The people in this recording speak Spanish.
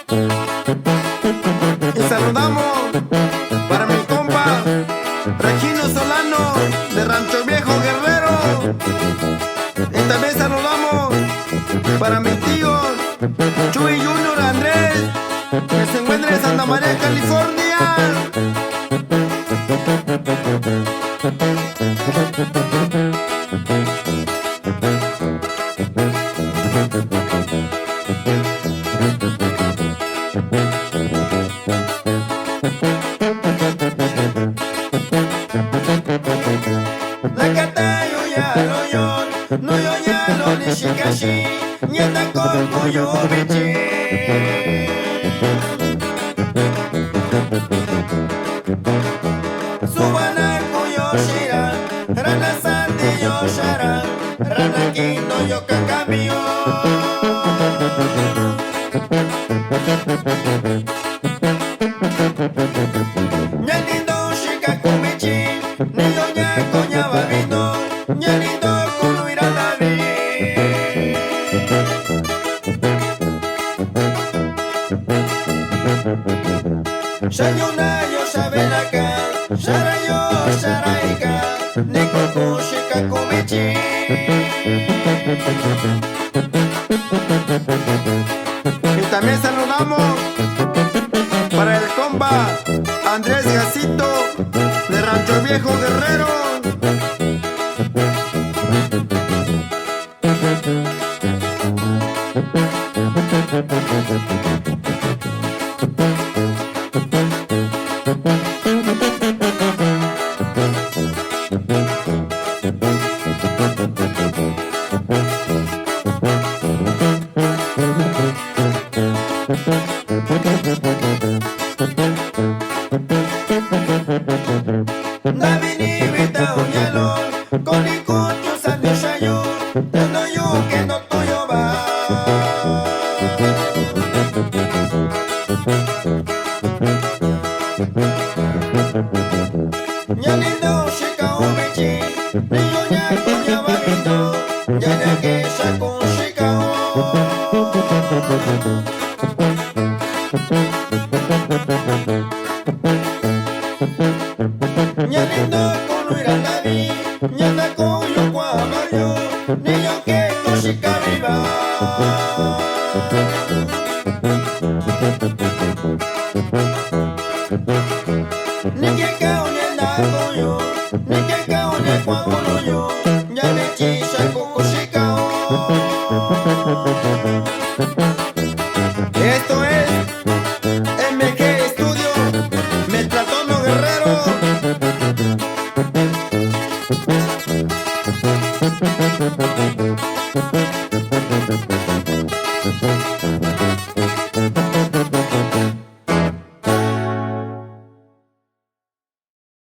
Y saludamos para mi compa Regino Solano de Rancho Viejo Guerrero. Y también saludamos para mis tíos Chuy Junior Andrés, que se encuentra en Santa María, California. No yo ya lo ni shikashi, ni anda con yo bichi. Subana kuyo shira, rana sandi yo shara, rana kindo yo kakabio. Nyanindo shikakumichi, ni yo nya konya babino, nyanindo kunu iranabi. Shayuna yo shabenaka, sharayo sharaika, nikoku shikakumichi. Y también saludamos para el compa Andrés Gacito de Rancho Viejo Guerrero. Navini vita unyalo, koni kuchu sani shayo, tendo yo que no toyo ba. Nyanindo shika umichi, niyo nya konya babito, nyanya ke shaku shika o. Nyanindo kunu iranabi, nyana koyo kwa mayo, niyo ke koshika viva. Nikeka onyenda koyo, nikeka onye kwa oloyo, nyane chisha kukushika o. Esto es MG Studio, Metratono Guerrero.